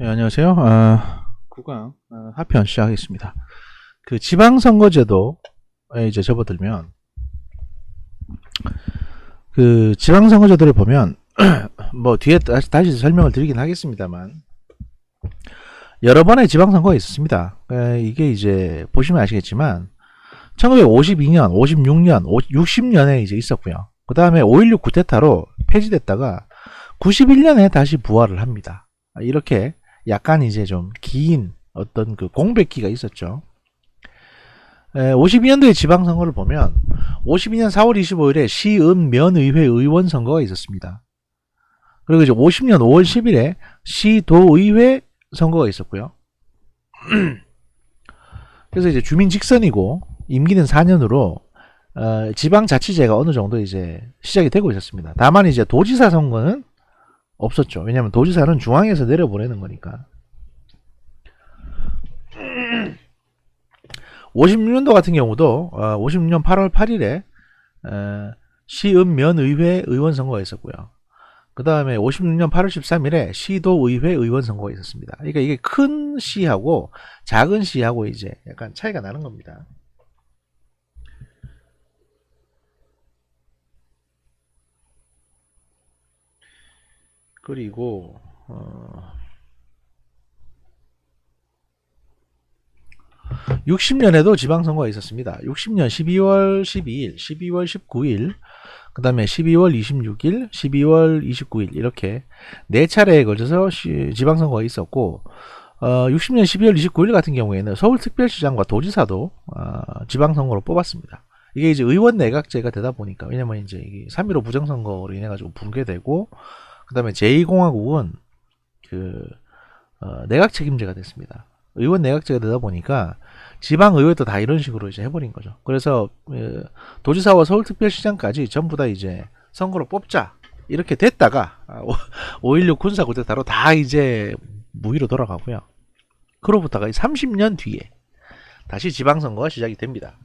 네, 안녕하세요. 구강 하편 시작하겠습니다. 그 지방선거제도에 이제 접어들면 그 지방선거제도를 보면 뭐 뒤에 다시 설명을 드리긴 하겠습니다만 여러 번의 지방선거가 있었습니다. 이게 이제 보시면 아시겠지만 1952년, 56년, 60년에 이제 있었고요. 그 다음에 5.16 쿠데타로 폐지됐다가 91년에 다시 부활을 합니다. 이렇게 약간 이제 좀 긴 어떤 그 공백기가 있었죠. 52년도의 지방선거를 보면 52년 4월 25일에 시읍면의회 의원 선거가 있었습니다. 그리고 이제 50년 5월 10일에 시도의회 선거가 있었고요. 그래서 이제 주민 직선이고 임기는 4년으로 지방자치제가 어느 정도 이제 시작이 되고 있었습니다. 다만 이제 도지사 선거는 없었죠. 왜냐하면 도지사는 중앙에서 내려보내는 거니까. 56년도 같은 경우도 56년 8월 8일에 시읍면의회 의원 선거가 있었고요. 그 다음에 56년 8월 13일에 시도의회 의원 선거가 있었습니다. 그러니까 이게 큰 시하고 작은 시하고 이제 약간 차이가 나는 겁니다. 그리고 60년에도 지방선거가 있었습니다. 60년 12월 12일, 12월 19일, 그 다음에 12월 26일, 12월 29일 이렇게 4차례에 걸쳐서 지방선거가 있었고 60년 12월 29일 같은 경우에는 서울특별시장과 도지사도 지방선거로 뽑았습니다. 이게 이제 의원 내각제가 되다 보니까, 왜냐면 이제 3.15 부정선거로 인해 가지고 붕괴되고 그 다음에 제2공화국은 그 내각 책임제가 됐습니다. 의원 내각제가 되다 보니까 지방의회도 다 이런 식으로 이제 해버린 거죠. 그래서 도지사와 서울특별시장까지 전부 다 이제 선거로 뽑자 이렇게 됐다가 5.16 군사 쿠데타로 다 이제 무위로 돌아가고요. 그로부터가 30년 뒤에 다시 지방선거가 시작이 됩니다.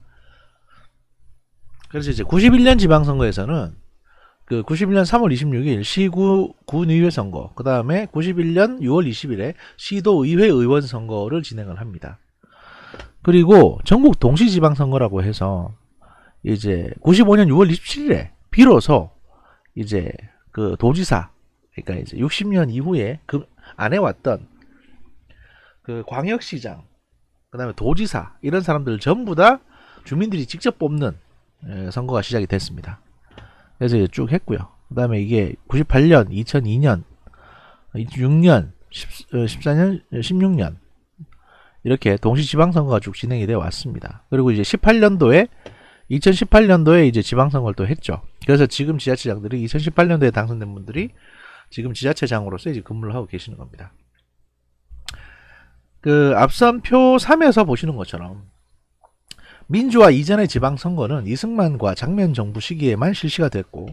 그래서 이제 91년 지방선거에서는 그 91년 3월 26일 시구 군의회 선거, 그 다음에 91년 6월 20일에 시도의회 의원 선거를 진행을 합니다. 그리고 전국 동시지방선거라고 해서 이제 95년 6월 27일에 비로소 이제 그 도지사, 그러니까 이제 60년 이후에 그 안 해왔던 그 광역시장, 그 다음에 도지사 이런 사람들 전부 다 주민들이 직접 뽑는 선거가 시작이 됐습니다. 그래서 쭉 했고요. 그 다음에 이게 98년, 2002년, 6년, 14년, 16년 이렇게 동시지방선거가 쭉 진행이 되어 왔습니다. 그리고 이제 2018년도에 이제 지방선거를 또 했죠. 그래서 지금 지자체장들이 2018년도에 당선된 분들이 지금 지자체장으로서 이제 근무를 하고 계시는 겁니다. 그 앞선 표 3에서 보시는 것처럼 민주화 이전의 지방선거는 이승만과 장면 정부 시기에만 실시가 됐고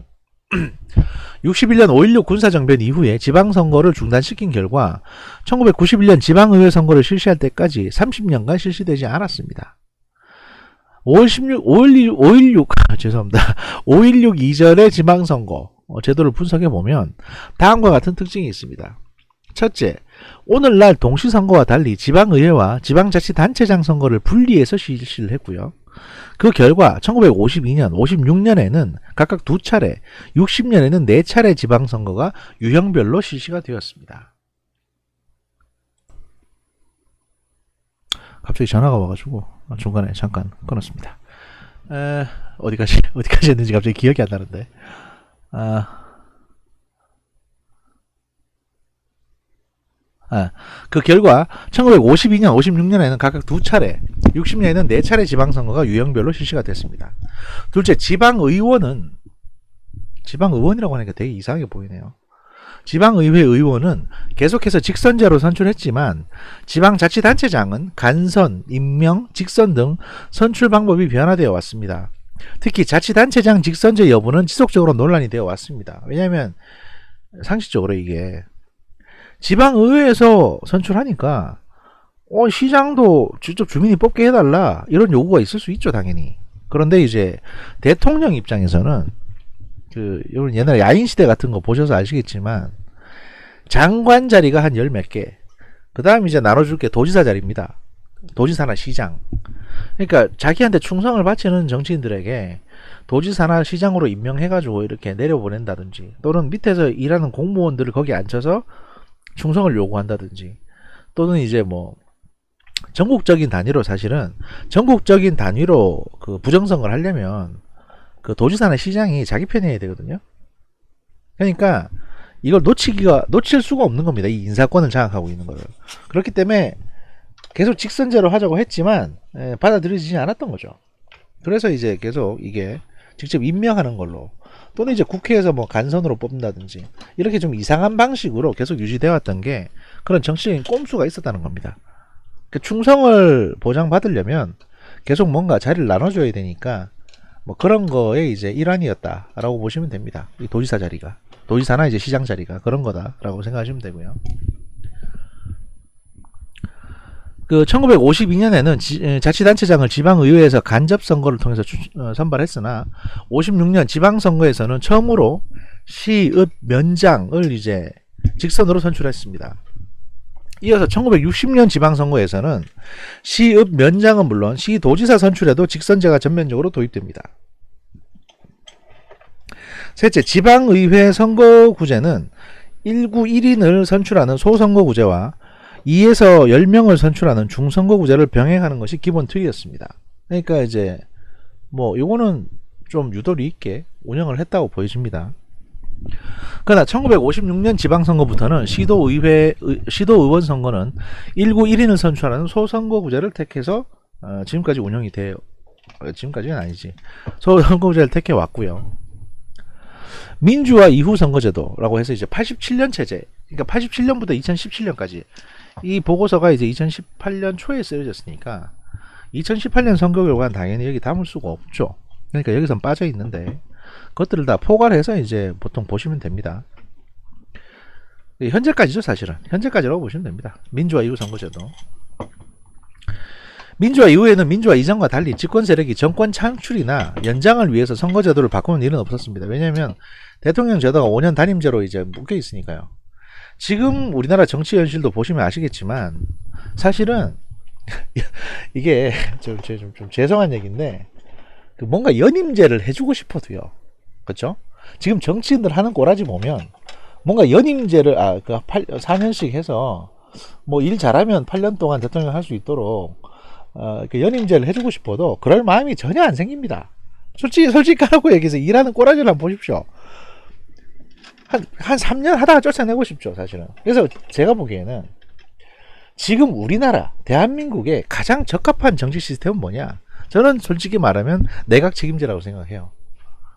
61년 5.16 군사정변 이후에 지방선거를 중단시킨 결과 1991년 지방의회 선거를 실시할 때까지 30년간 실시되지 않았습니다. 5.16 이전의 지방선거 제도를 분석해보면 다음과 같은 특징이 있습니다. 첫째, 오늘날 동시선거와 달리 지방의회와 지방자치단체장 선거를 분리해서 실시를 했고요. 그 결과 1952년, 56년에는 각각 2차례, 60년에는 4차례 지방선거가 유형별로 실시가 되었습니다. 갑자기 전화가 와가지고 중간에 잠깐 끊었습니다. 어디까지 했는지 갑자기 기억이 안 나는데. 그 결과 1952년, 56년에는 각각 2차례, 60년에는 4차례 지방선거가 유형별로 실시가 됐습니다. 둘째, 지방의원이라고 하니까 되게 이상하게 보이네요. 지방의회 의원은 계속해서 직선제로 선출했지만 지방자치단체장은 간선, 임명, 직선 등 선출 방법이 변화되어 왔습니다. 특히 자치단체장 직선제 여부는 지속적으로 논란이 되어 왔습니다. 왜냐하면 상식적으로 이게 지방의회에서 선출하니까 시장도 직접 주민이 뽑게 해달라 이런 요구가 있을 수 있죠, 당연히. 그런데 이제 대통령 입장에서는 여러분 옛날에 야인시대 같은 거 보셔서 아시겠지만 장관 자리가 한 열 몇 개, 그 다음 이제 나눠줄 게 도지사 자리입니다. 도지사나 시장. 그러니까 자기한테 충성을 바치는 정치인들에게 도지사나 시장으로 임명해가지고 이렇게 내려보낸다든지, 또는 밑에서 일하는 공무원들을 거기 앉혀서 충성을 요구한다든지, 또는 이제 뭐 전국적인 단위로, 사실은 전국적인 단위로 그 부정선거를 하려면 그 도지사나 시장이 자기 편이어야 되거든요. 그러니까 이걸 놓칠 수가 없는 겁니다. 이 인사권을 장악하고 있는 거를. 그렇기 때문에 계속 직선제로 하자고 했지만 받아들여지지 않았던 거죠. 그래서 이제 계속 이게 직접 임명하는 걸로, 또는 이제 국회에서 뭐 간선으로 뽑는다든지, 이렇게 좀 이상한 방식으로 계속 유지되어 왔던 게 그런 정치적인 꼼수가 있었다는 겁니다. 그 충성을 보장받으려면 계속 뭔가 자리를 나눠줘야 되니까 뭐 그런 거에 이제 일환이었다라고 보시면 됩니다. 이 도지사 자리가, 도지사나 이제 시장 자리가 그런 거다라고 생각하시면 되고요. 그 1952년에는 자치단체장을 지방의회에서 간접선거를 통해서 선발했으나 56년 지방선거에서는 처음으로 시읍 면장을 이제 직선으로 선출했습니다. 이어서 1960년 지방선거에서는 시읍 면장은 물론 시도지사 선출에도 직선제가 전면적으로 도입됩니다. 셋째, 지방의회 선거구제는 1구 1인을 선출하는 소선거구제와 2에서 10명을 선출하는 중선거구제를 병행하는 것이 기본 틀이었습니다. 그러니까 이제 뭐 요거는 좀 유도리 있게 운영을 했다고 보여집니다. 그러나 1956년 지방선거부터는 시도의원 선거는 1구 1인을 선출하는 소선거구제를 택해서 지금까지 운영이 돼요. 지금까지는 아니지. 소선거구제를 택해 왔고요. 민주화 이후 선거제도라고 해서 이제 87년 체제, 그러니까 87년부터 2017년까지, 이 보고서가 이제 2018년 초에 쓰여졌으니까 2018년 선거 결과는 당연히 여기 담을 수가 없죠. 그러니까 여기선 빠져 있는데 그것들을 다 포괄해서 이제 보통 보시면 됩니다. 현재까지죠. 사실은 현재까지라고 보시면 됩니다. 민주화 이후 선거제도. 민주화 이후에는 민주화 이전과 달리 집권 세력이 정권 창출이나 연장을 위해서 선거제도를 바꾸는 일은 없었습니다. 왜냐하면 대통령 제도가 5년 단임제로 이제 묶여 있으니까요. 지금 우리나라 정치 현실도 보시면 아시겠지만 사실은 이게 좀 죄송한 얘기인데, 뭔가 연임제를 해주고 싶어도요. 그렇죠? 지금 정치인들 하는 꼬라지 보면 뭔가 연임제를 4년씩 해서 뭐 일 잘하면 8년 동안 대통령 할 수 있도록 연임제를 해주고 싶어도 그럴 마음이 전혀 안 생깁니다. 솔직하고 얘기해서 일하는 꼬라지를 한번 보십시오. 한 3년 하다가 쫓아내고 싶죠, 사실은. 그래서 제가 보기에는 지금 우리나라, 대한민국의 가장 적합한 정치 시스템은 뭐냐? 저는 솔직히 말하면 내각 책임제라고 생각해요.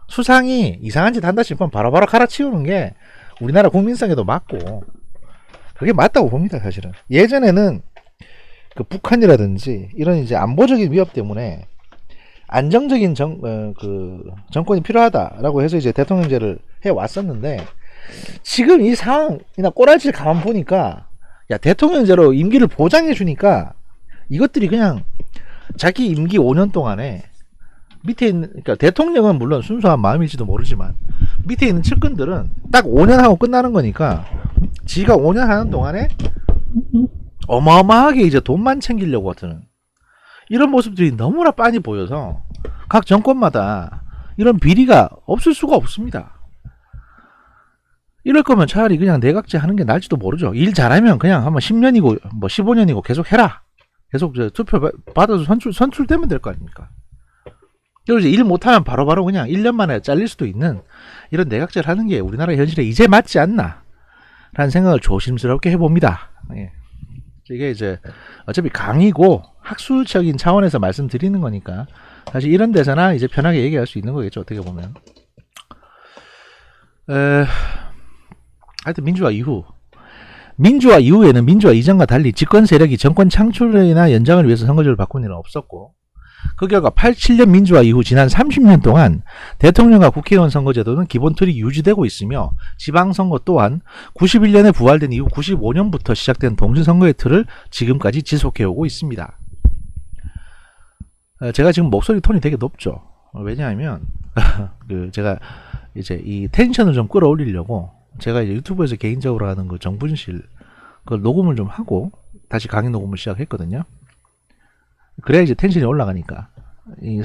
수상이 이상한 짓 한다 싶으면 바로바로 갈아치우는 게 우리나라 국민성에도 맞고, 그게 맞다고 봅니다, 사실은. 예전에는 그 북한이라든지 이런 이제 안보적인 위협 때문에 안정적인 정권이 필요하다라고 해서 이제 대통령제를 해 왔었는데, 지금 이 상황이나 꼬라지를 가만 보니까, 야, 대통령제로 임기를 보장해 주니까 이것들이 그냥 자기 임기 5년 동안에 밑에 있는, 그러니까 대통령은 물론 순수한 마음일지도 모르지만 밑에 있는 측근들은 딱 5년 하고 끝나는 거니까 지가 5년 하는 동안에 어마어마하게 이제 돈만 챙기려고 하는 이런 모습들이 너무나 빤히 보여서 각 정권마다 이런 비리가 없을 수가 없습니다. 이럴 거면 차라리 그냥 내각제 하는 게 나을지도 모르죠. 일 잘하면 그냥 한번 10년이고 뭐 15년이고 계속 해라. 계속 투표 받아서 선출되면 될 거 아닙니까? 그리고 이제 일 못하면 바로바로 그냥 1년 만에 잘릴 수도 있는 이런 내각제를 하는 게 우리나라 현실에 이제 맞지 않나 라는 생각을 조심스럽게 해봅니다. 예. 이게 이제 어차피 강의고 학술적인 차원에서 말씀드리는 거니까 사실 이런 데서나 이제 편하게 얘기할 수 있는 거겠죠, 어떻게 보면. 하여튼 민주화 이후에는 민주화 이전과 달리 집권 세력이 정권 창출이나 연장을 위해서 선거제를 바꾼 일은 없었고, 그 결과 87년 민주화 이후 지난 30년 동안 대통령과 국회의원 선거제도는 기본 틀이 유지되고 있으며, 지방선거 또한 91년에 부활된 이후 95년부터 시작된 동시선거의 틀을 지금까지 지속해오고 있습니다. 제가 지금 목소리 톤이 되게 높죠. 왜냐하면 제가 이제 이 텐션을 좀 끌어올리려고 제가 이제 유튜브에서 개인적으로 하는 그 정분실 그걸 녹음을 좀 하고 다시 강의 녹음을 시작했거든요. 그래야 이제 텐션이 올라가니까.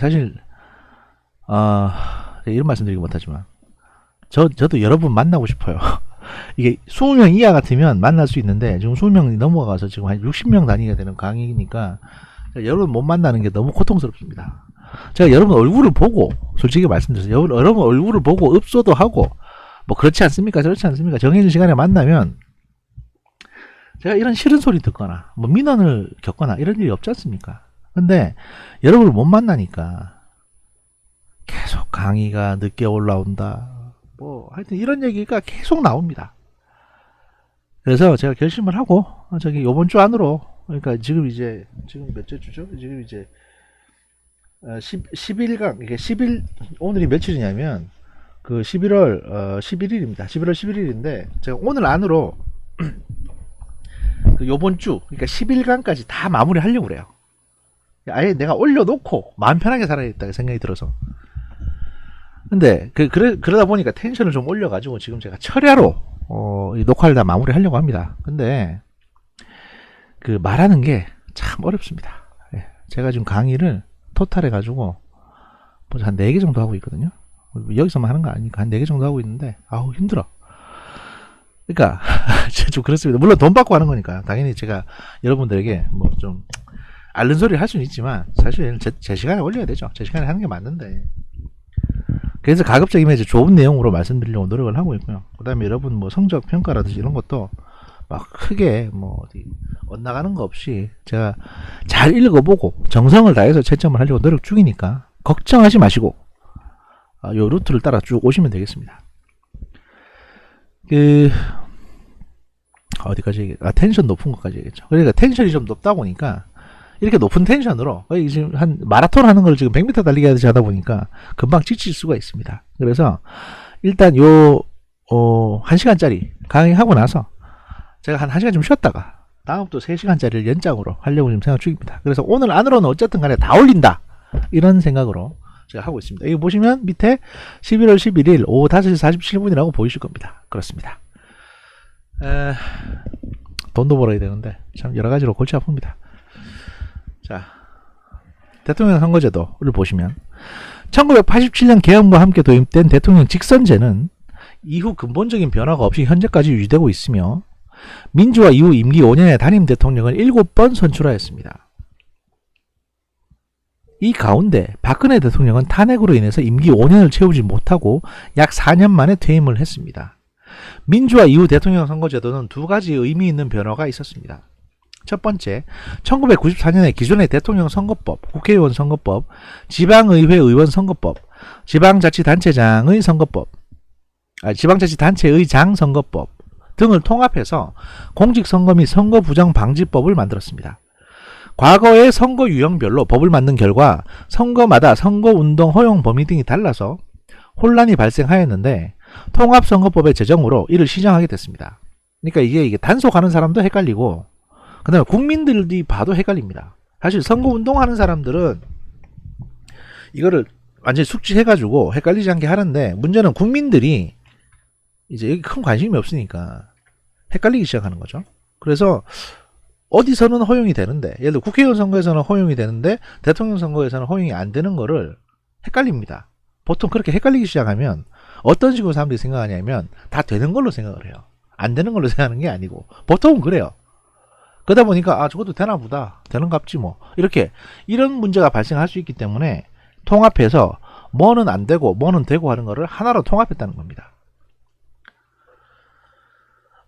사실 이런 말씀 드리기 못하지만 저도 여러분 만나고 싶어요. 이게 20명 이하 같으면 만날 수 있는데 지금 20명이 넘어가서 지금 한 60명 단위가 되는 강의니까 여러분 못 만나는 게 너무 고통스럽습니다. 제가 여러분 얼굴을 보고 솔직히 말씀드려서 여러분 얼굴을 보고 읍소도 하고 뭐 그렇지 않습니까? 저렇지 않습니까? 정해진 시간에 만나면 제가 이런 싫은 소리 듣거나 뭐 민원을 겪거나 이런 일이 없지 않습니까? 근데 여러분을 못 만나니까 계속 강의가 늦게 올라온다. 뭐 하여튼 이런 얘기가 계속 나옵니다. 그래서 제가 결심을 하고 저기 요번 주 안으로, 그러니까 지금 몇째 주죠? 지금 이제 10일간, 이게 10일, 오늘이 며칠이냐면 그 11월 11일입니다. 11월 11일인데 제가 오늘 안으로 그 요번 주, 그러니까 10일간까지 다 마무리 하려고 그래요. 아예 내가 올려놓고 마음 편하게 살아야겠다 생각이 들어서. 근데 그러다 보니까 텐션을 좀 올려가지고 지금 제가 철야로 이 녹화를 다 마무리 하려고 합니다. 근데 그 말하는 게 참 어렵습니다. 제가 지금 강의를 토탈 해가지고 한 4개 정도 하고 있거든요. 여기서만 하는 거 아니니까 한 4개 정도 하고 있는데 아우 힘들어. 그러니까 좀 그렇습니다. 물론 돈 받고 하는 거니까 당연히 제가 여러분들에게 뭐 좀 앓는 소리를 할 수는 있지만 사실 제 시간에 올려야 되죠. 제 시간에 하는 게 맞는데. 그래서 가급적이면 이제 좋은 내용으로 말씀드리려고 노력을 하고 있고요. 그 다음에 여러분 뭐 성적 평가라든지 이런 것도 막 크게 뭐 어디 엇나가는 거 없이 제가 잘 읽어보고 정성을 다해서 채점을 하려고 노력 중이니까 걱정하지 마시고 요 루트를 따라 쭉 오시면 되겠습니다. 어디까지 얘기했죠? 텐션 높은 것까지 얘기했죠. 그러니까 텐션이 좀 높다 보니까 이렇게 높은 텐션으로 지금 한 마라톤 하는 걸 지금 100m 달리기 하듯이 하다 보니까 금방 지칠 수가 있습니다. 그래서 일단 요 1시간짜리 강의하고 나서 제가 한 1시간 좀 쉬었다가 다음부터 3시간짜리를 연장으로 하려고 지금 생각 중입니다. 그래서 오늘 안으로는 어쨌든 간에 다 올린다 이런 생각으로 제가 하고 있습니다. 여기 보시면 밑에 11월 11일 오후 5시 47분이라고 보이실 겁니다. 그렇습니다. 돈도 벌어야 되는데 참 여러가지로 골치 아픕니다. 자, 대통령 선거제도를 보시면 1987년 개헌과 함께 도입된 대통령 직선제는 이후 근본적인 변화가 없이 현재까지 유지되고 있으며 민주화 이후 임기 5년의 단임 대통령을 7번 선출하였습니다. 이 가운데 박근혜 대통령은 탄핵으로 인해서 임기 5년을 채우지 못하고 약 4년 만에 퇴임을 했습니다. 민주화 이후 대통령 선거제도는 두 가지 의미 있는 변화가 있었습니다. 첫 번째, 1994년에 기존의 대통령 선거법, 국회의원 선거법, 지방의회 의원 선거법, 지방자치단체장의 선거법, 지방자치단체의장 선거법 등을 통합해서 공직선거 및 선거부정방지법을 만들었습니다. 과거의 선거 유형별로 법을 만든 결과 선거마다 선거운동 허용 범위 등이 달라서 혼란이 발생하였는데 통합선거법의 제정으로 이를 시정하게 됐습니다. 그러니까 이게 단속하는 사람도 헷갈리고 그 다음에 국민들이 봐도 헷갈립니다. 사실 선거운동하는 사람들은 이거를 완전히 숙지해가지고 헷갈리지 않게 하는데 문제는 국민들이 이제 여기 큰 관심이 없으니까 헷갈리기 시작하는 거죠. 그래서 어디서는 허용이 되는데 예를 들어 국회의원 선거에서는 허용이 되는데 대통령 선거에서는 허용이 안 되는 거를 헷갈립니다. 보통 그렇게 헷갈리기 시작하면 어떤 식으로 사람들이 생각하냐면 다 되는 걸로 생각을 해요. 안 되는 걸로 생각하는 게 아니고 보통은 그래요. 그러다 보니까 저것도 되나 보다, 되는갑지 뭐, 이렇게 이런 문제가 발생할 수 있기 때문에 통합해서 뭐는 안 되고 뭐는 되고 하는 거를 하나로 통합했다는 겁니다.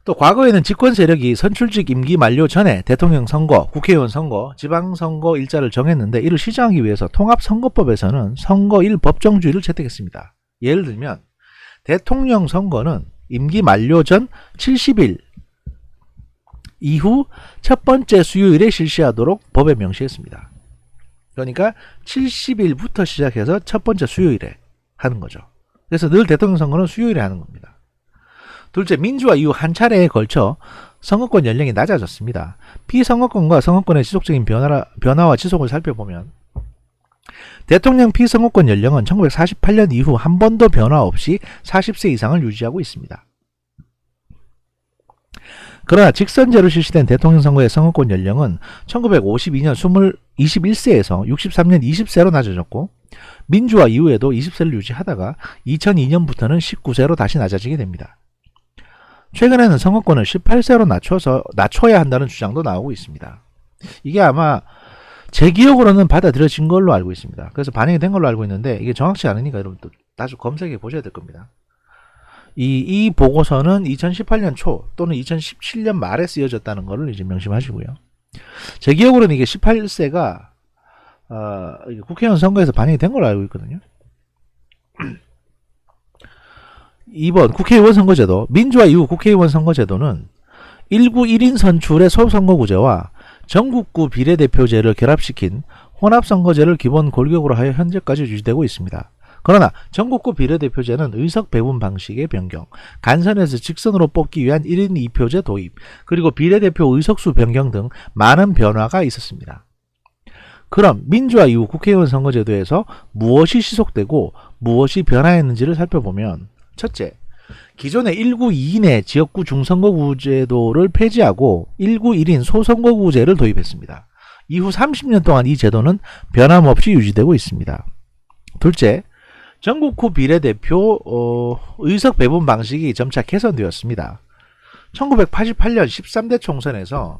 또 과거에는 집권 세력이 선출직 임기 만료 전에 대통령 선거, 국회의원 선거, 지방선거 일자를 정했는데 이를 시정하기 위해서 통합선거법에서는 선거일 법정주의를 채택했습니다. 예를 들면 대통령 선거는 임기 만료 전 70일 이후 첫 번째 수요일에 실시하도록 법에 명시했습니다. 그러니까 70일부터 시작해서 첫 번째 수요일에 하는 거죠. 그래서 늘 대통령 선거는 수요일에 하는 겁니다. 둘째, 민주화 이후 한 차례에 걸쳐 선거권 연령이 낮아졌습니다. 피선거권과 선거권의 지속적인 변화와 지속을 살펴보면 대통령 피선거권 연령은 1948년 이후 한 번도 변화 없이 40세 이상을 유지하고 있습니다. 그러나 직선제로 실시된 대통령 선거의 선거권 연령은 1952년 21세에서 63년 20세로 낮아졌고 민주화 이후에도 20세를 유지하다가 2002년부터는 19세로 다시 낮아지게 됩니다. 최근에는 선거권을 18세로 낮춰야 한다는 주장도 나오고 있습니다. 이게 아마 제 기억으로는 받아들여진 걸로 알고 있습니다. 그래서 반영이 된 걸로 알고 있는데 이게 정확치 않으니까 여러분들 다시 검색해 보셔야 될 겁니다. 이 보고서는 2018년 초 또는 2017년 말에 쓰여졌다는 것을 이제 명심하시고요. 제 기억으로는 이게 18세가 국회의원 선거에서 반영이 된 걸로 알고 있거든요. 2번 국회의원 선거제도. 민주화 이후 국회의원 선거제도는 1구 1인 선출의 소선거구제와 전국구 비례대표제를 결합시킨 혼합선거제를 기본 골격으로 하여 현재까지 유지되고 있습니다. 그러나 전국구 비례대표제는 의석 배분 방식의 변경, 간선에서 직선으로 뽑기 위한 1인 2표제 도입, 그리고 비례대표 의석수 변경 등 많은 변화가 있었습니다. 그럼 민주화 이후 국회의원 선거제도에서 무엇이 시속되고 무엇이 변화했는지를 살펴보면, 첫째, 기존의 1구 2인의 지역구 중선거구제도를 폐지하고 1구 1인 소선거구제를 도입했습니다. 이후 30년 동안 이 제도는 변함없이 유지되고 있습니다. 둘째, 전국구 비례대표 의석 배분 방식이 점차 개선되었습니다. 1988년 13대 총선에서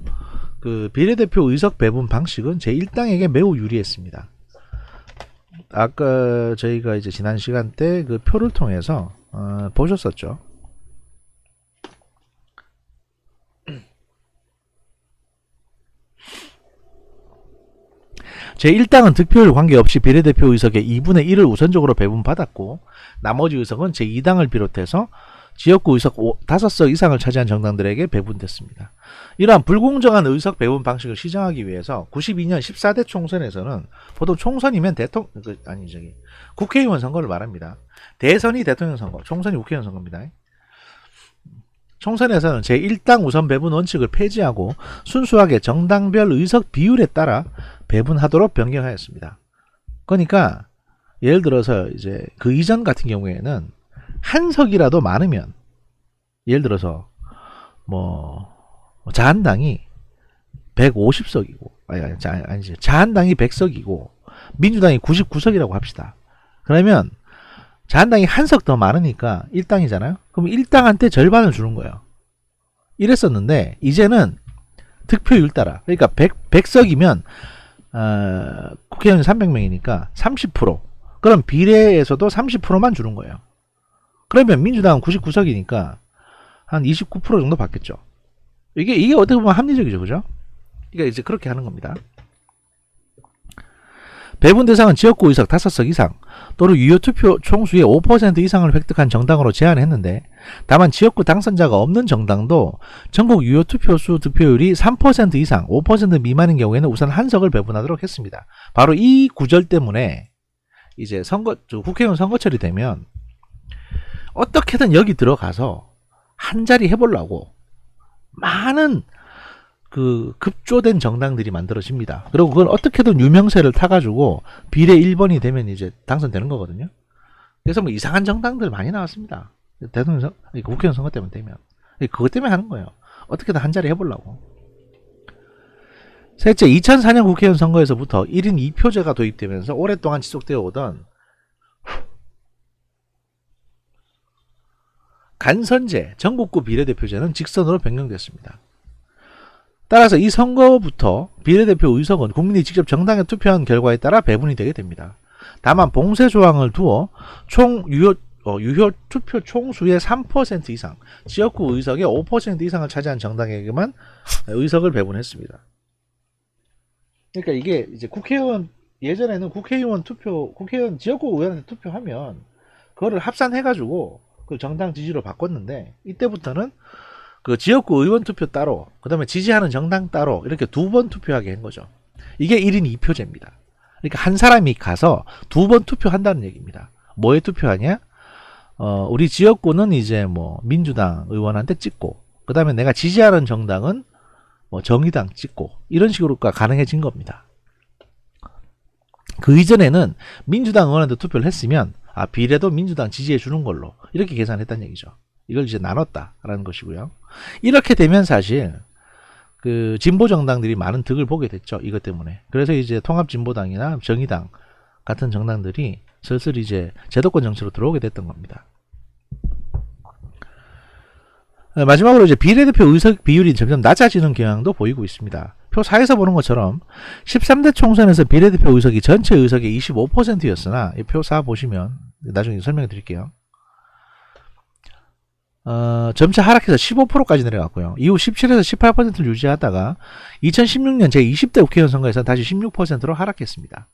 그 비례대표 의석 배분 방식은 제1당에게 매우 유리했습니다. 아까 저희가 이제 지난 시간 때 그 표를 통해서 보셨었죠. 제1당은 득표율 관계없이 비례대표 의석의 2분의 1을 우선적으로 배분받았고 나머지 의석은 제2당을 비롯해서 지역구 의석 5석 이상을 차지한 정당들에게 배분됐습니다. 이러한 불공정한 의석 배분 방식을 시정하기 위해서 92년 14대 총선에서는 보통 총선이면 국회의원 선거를 말합니다. 대선이 대통령 선거, 총선이 국회의원 선거입니다. 총선에서는 제1당 우선 배분 원칙을 폐지하고 순수하게 정당별 의석 비율에 따라 배분하도록 변경하였습니다. 그러니까 예를 들어서 이제 그 이전 같은 경우에는 한 석이라도 많으면, 예를 들어서 자한당이 150석이고 아니지 자한당이 100석이고 민주당이 99석이라고 합시다. 그러면 자한당이 한 석 더 많으니까 1당이잖아요. 그럼 1당한테 절반을 주는 거예요. 이랬었는데 이제는 득표율 따라, 그러니까 100석이면 국회의원이 300명이니까 30%, 그럼 비례에서도 30%만 주는 거예요. 그러면 민주당은 99석이니까 한 29% 정도 받겠죠. 이게 어떻게 보면 합리적이죠, 그죠? 그러니까 이제 그렇게 하는 겁니다. 배분 대상은 지역구 의석 5석 이상 또는 유효 투표 총수의 5% 이상을 획득한 정당으로 제한했는데, 다만 지역구 당선자가 없는 정당도 전국 유효 투표수 득표율이 3% 이상 5% 미만인 경우에는 우선 한 석을 배분하도록 했습니다. 바로 이 구절 때문에 이제 국회의원 선거철이 되면 어떻게든 여기 들어가서 한 자리 해보려고 많은 그 급조된 정당들이 만들어집니다. 그리고 그걸 어떻게든 유명세를 타가지고 비례 1번이 되면 이제 당선되는 거거든요. 그래서 뭐 이상한 정당들 많이 나왔습니다. 국회의원 선거 때문에 되면. 그것 때문에 하는 거예요. 어떻게든 한 자리 해보려고. 셋째, 2004년 국회의원 선거에서부터 1인 2표제가 도입되면서 오랫동안 지속되어 오던 간선제, 전국구 비례대표제는 직선으로 변경됐습니다. 따라서 이 선거부터 비례대표 의석은 국민이 직접 정당에 투표한 결과에 따라 배분이 되게 됩니다. 다만 봉쇄 조항을 두어 총 유효 투표 총수의 3% 이상, 지역구 의석의 5% 이상을 차지한 정당에게만 의석을 배분했습니다. 그러니까 이게 이제 예전에는 국회의원 지역구 의원한테 투표하면 그거를 합산해가지고 그 정당 지지로 바꿨는데, 이때부터는 그 지역구 의원 투표 따로, 그 다음에 지지하는 정당 따로 이렇게 2번 투표하게 한 거죠. 이게 1인 2표제입니다. 그러니까 한 사람이 가서 2번 투표한다는 얘기입니다. 뭐에 투표하냐? 우리 지역구는 이제 민주당 의원한테 찍고, 그 다음에 내가 지지하는 정당은 정의당 찍고, 이런 식으로가 가능해진 겁니다. 그 이전에는 민주당 의원한테 투표를 했으면 비례도 민주당 지지해 주는 걸로 이렇게 계산했다는 얘기죠. 이걸 이제 나눴다라는 것이고요. 이렇게 되면 사실 그 진보 정당들이 많은 득을 보게 됐죠. 이것 때문에. 그래서 이제 통합진보당이나 정의당 같은 정당들이 슬슬 이제 제도권 정치로 들어오게 됐던 겁니다. 마지막으로 이제 비례대표 의석 비율이 점점 낮아지는 경향도 보이고 있습니다. 표 4에서 보는 것처럼 13대 총선에서 비례대표 의석이 전체 의석의 25%였으나 이 표 4 보시면 나중에 설명해 드릴게요. 점차 하락해서 15%까지 내려갔고요. 이후 17에서 18%를 유지하다가 2016년 제20대 국회의원 선거에서 다시 16%로 하락했습니다.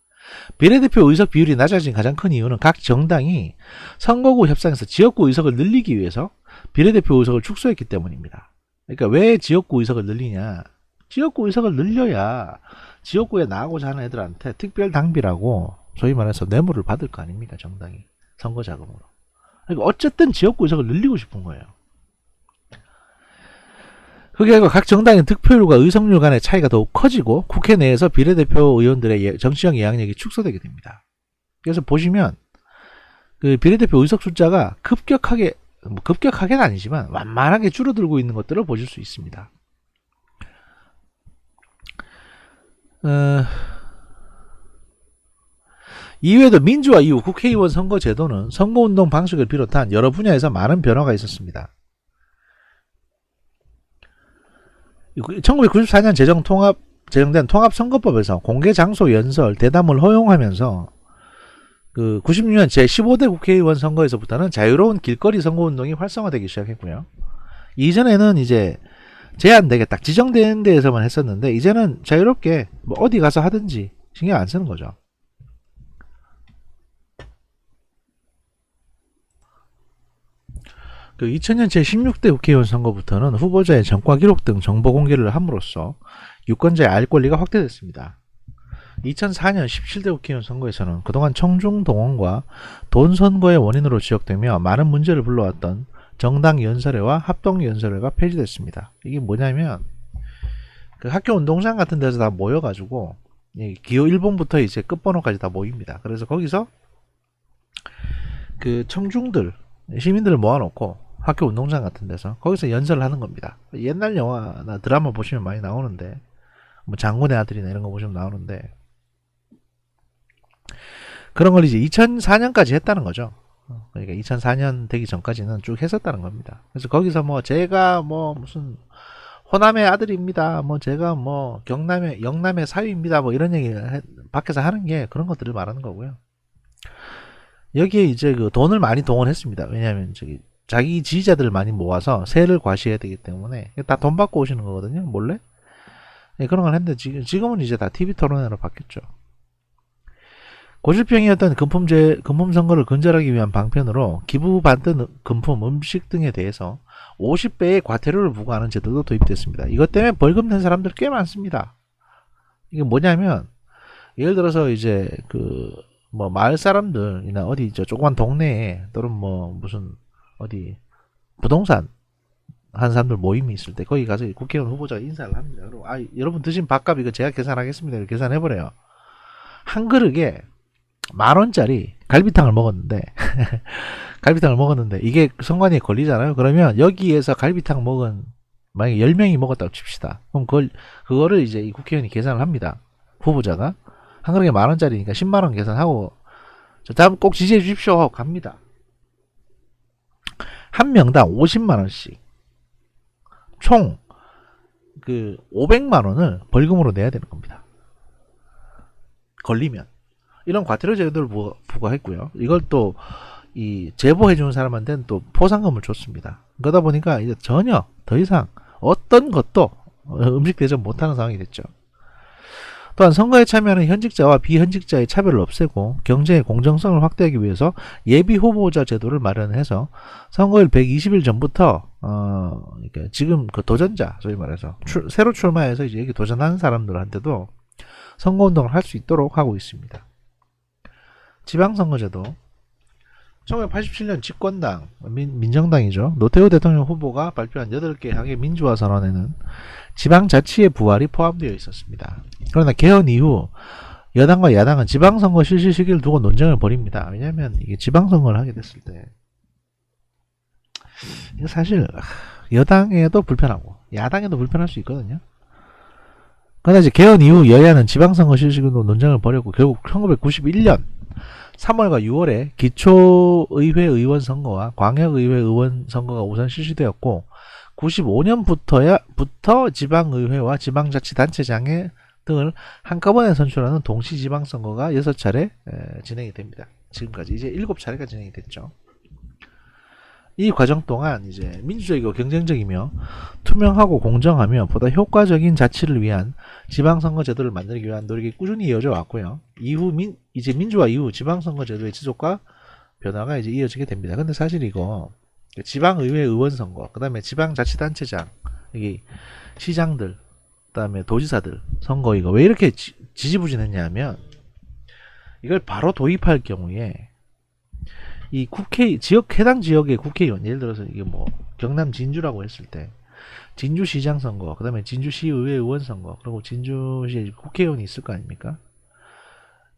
비례대표 의석 비율이 낮아진 가장 큰 이유는 각 정당이 선거구 협상에서 지역구 의석을 늘리기 위해서 비례대표 의석을 축소했기 때문입니다. 그러니까 왜 지역구 의석을 늘리냐? 지역구 의석을 늘려야 지역구에 나가고자 하는 애들한테 특별 당비라고 소위 말해서 뇌물을 받을 거 아닙니까? 정당이 선거 자금으로. 그러니까 어쨌든 지역구 의석을 늘리고 싶은 거예요. 그게 아니고 각 정당의 득표율과 의석률 간의 차이가 더욱 커지고 국회 내에서 비례대표 의원들의 정치적 영향력이 축소되게 됩니다. 그래서 보시면 그 비례대표 의석 숫자가 급격하게는 아니지만 완만하게 줄어들고 있는 것들을 보실 수 있습니다. 이외에도 민주화 이후 국회의원 선거 제도는 선거운동 방식을 비롯한 여러 분야에서 많은 변화가 있었습니다. 1994년 제정된 통합선거법에서 공개장소 연설, 대담을 허용하면서 그 96년 제15대 국회의원 선거에서부터는 자유로운 길거리 선거운동이 활성화되기 시작했고요. 이전에는 이제 제한되게 딱 지정된 데에서만 했었는데 이제는 자유롭게 뭐 어디 가서 하든지 신경 안 쓰는 거죠. 그 2000년 제16대 국회의원 선거부터는 후보자의 전과 기록 등 정보 공개를 함으로써 유권자의 알 권리가 확대됐습니다. 2004년 17대 국회의원 선거에서는 그동안 청중 동원과 돈 선거의 원인으로 지적되며 많은 문제를 불러왔던 정당 연설회와 합동 연설회가 폐지됐습니다. 이게 뭐냐면 그 학교 운동장 같은 데서 다 모여가지고 기호 1번부터 이제 끝번호까지 다 모입니다. 그래서 거기서 그 청중들 시민들을 모아놓고 학교 운동장 같은 데서 거기서 연설을 하는 겁니다. 옛날 영화나 드라마 보시면 많이 나오는데 뭐 장군의 아들이나 이런 거 보시면 나오는데 그런 걸 이제 2004년까지 했다는 거죠. 그러니까 2004년 되기 전까지는 쭉 했었다는 겁니다. 그래서 거기서 뭐 제가 뭐 무슨 호남의 아들입니다. 뭐 제가 뭐 영남의 사위입니다. 뭐 이런 얘기 밖에서 하는 게 그런 것들을 말하는 거고요. 여기에 이제 그 돈을 많이 동원했습니다. 왜냐하면 자기 지지자들을 많이 모아서 세를 과시해야 되기 때문에 다 돈 받고 오시는 거거든요. 몰래. 네, 그런 걸 했는데 지금은 이제 다 TV 토론회로 바뀌었죠. 고질병이었던 금품 선거를 근절하기 위한 방편으로 기부받은 금품, 음식 등에 대해서 50배의 과태료를 부과하는 제도도 도입됐습니다. 이것 때문에 벌금 낸 사람들 꽤 많습니다. 이게 뭐냐면 예를 들어서 이제 그 뭐 마을 사람들이나 어디 저 조그만 동네에 또는 뭐 무슨 어디 부동산 한 사람들 모임이 있을 때 거기 가서 국회의원 후보자가 인사를 합니다. 그리고 여러분 드신 밥값 이거 제가 계산하겠습니다. 이렇게 계산해버려요. 한 그릇에 10,000원짜리 갈비탕을 먹었는데 갈비탕을 먹었는데 이게 선관위에 걸리잖아요. 그러면 여기에서 갈비탕 먹은 만약에 10명이 먹었다고 칩시다. 그럼 그거를 이제 이 국회의원이 계산을 합니다. 후보자가 한 그릇에 10,000원짜리니까 10만원 계산하고 저 다음 꼭 지지해 주십시오 하고 갑니다. 한 명당 50만원씩 총 그 500만원을 벌금으로 내야 되는 겁니다. 걸리면. 이런 과태료 제도를 부과했고요. 이걸 또 이 제보해 주는 사람한테는 또 포상금을 줬습니다. 그러다 보니까 이제 전혀 더 이상 어떤 것도 음식 대접 못하는 상황이 됐죠. 또한 선거에 참여하는 현직자와 비현직자의 차별을 없애고 경쟁의 공정성을 확대하기 위해서 예비 후보자 제도를 마련해서 선거일 120일 전부터 그러니까 지금 그 도전자 소위 말해서 새로 출마해서 이제 여기 도전하는 사람들한테도 선거운동을 할 수 있도록 하고 있습니다. 지방선거제도 1987년 집권당 민정당이죠. 노태우 대통령 후보가 발표한 8개 항의 민주화 선언에는 지방자치의 부활이 포함되어 있었습니다. 그러나 개헌 이후 여당과 야당은 지방선거 실시 시기를 두고 논쟁을 벌입니다. 왜냐하면 이게 지방선거를 하게 됐을 때 이거 사실 여당에도 불편하고 야당에도 불편할 수 있거든요. 그러나 이제 개헌 이후 여야는 지방선거 실시로 논쟁을 벌였고 결국 1991년 3월과 6월에 기초의회 의원 선거와 광역의회 의원 선거가 우선 실시되었고 95년부터 지방의회와 지방자치단체장의 등을 한꺼번에 선출하는 동시지방선거가 6차례 진행이 됩니다. 지금까지 이제 7차례가 진행이 됐죠. 이 과정 동안 이제 민주적이고 경쟁적이며 투명하고 공정하며 보다 효과적인 자치를 위한 지방선거 제도를 만들기 위한 노력이 꾸준히 이어져 왔고요. 이제 민주화 이후 지방선거 제도의 지속과 변화가 이제 이어지게 됩니다. 근데 사실 이거 지방의회 의원 선거, 그 다음에 지방자치단체장, 여기 시장들, 그 다음에 도지사들 선거 이거 왜 이렇게 지지부진했냐면 이걸 바로 도입할 경우에 이 해당 지역의 국회의원, 예를 들어서 이게 뭐 경남 진주라고 했을 때 진주시장 선거, 그 다음에 진주시의회 의원 선거, 그리고 진주시 국회의원이 있을 거 아닙니까?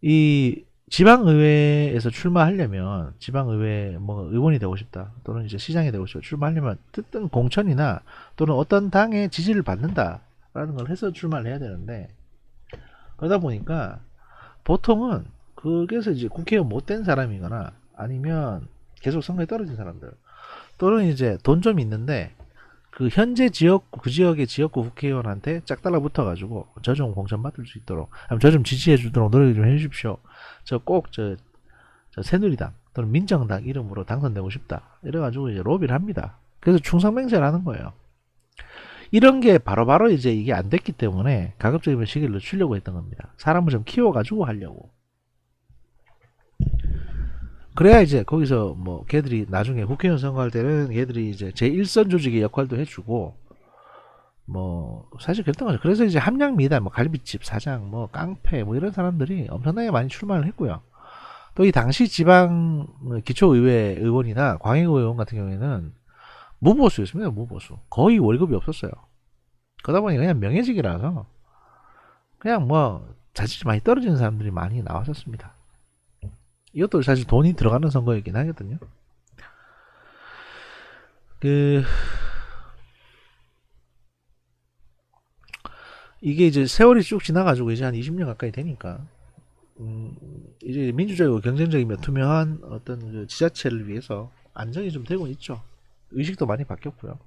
이 지방의회에서 출마하려면 지방의회 뭐 의원이 되고 싶다 또는 이제 시장이 되고 싶다 출마하려면 어떤 공천이나 또는 어떤 당의 지지를 받는다라는 걸 해서 출마를 해야 되는데 그러다 보니까 보통은 그래서 이제 국회의원 못된 사람이거나 아니면 계속 선거에 떨어진 사람들 또는 이제 돈 좀 있는데 그 현재 그 지역의 지역구 국회의원한테 짝 달라붙어 가지고 저 좀 공천 받을 수 있도록 저 좀 지지해 주도록 노력 좀 해주십시오. 저 새누리당 또는 민정당 이름으로 당선되고 싶다. 이래가지고 이제 로비를 합니다. 그래서 충성맹세를 하는 거예요. 이런 게 바로바로 이제 이게 안 됐기 때문에 가급적이면 시기를 늦추려고 했던 겁니다. 사람을 좀 키워가지고 하려고. 그래야 이제 거기서 뭐 걔들이 나중에 국회의원 선거할 때는 얘들이 이제 제1선 조직의 역할도 해주고 뭐 사실 그랬던 거죠. 그래서 이제 함량미달, 뭐 갈비집 사장, 뭐 깡패, 뭐 이런 사람들이 엄청나게 많이 출마를 했고요. 또 이 당시 지방 기초의회 의원이나 광역의회 의원 같은 경우에는 무보수였습니다. 무보수. 거의 월급이 없었어요. 그러다 보니 그냥 명예직이라서 그냥 뭐 자칫 많이 떨어지는 사람들이 많이 나왔었습니다. 이것도 사실 돈이 들어가는 선거이긴 하거든요. 이게 이제 세월이 쭉 지나가지고 이제 한 20년 가까이 되니까 이제 민주적이고 경쟁적이며 투명한 어떤 그 지자체를 위해서 안정이 좀 되고 있죠. 의식도 많이 바뀌었고요.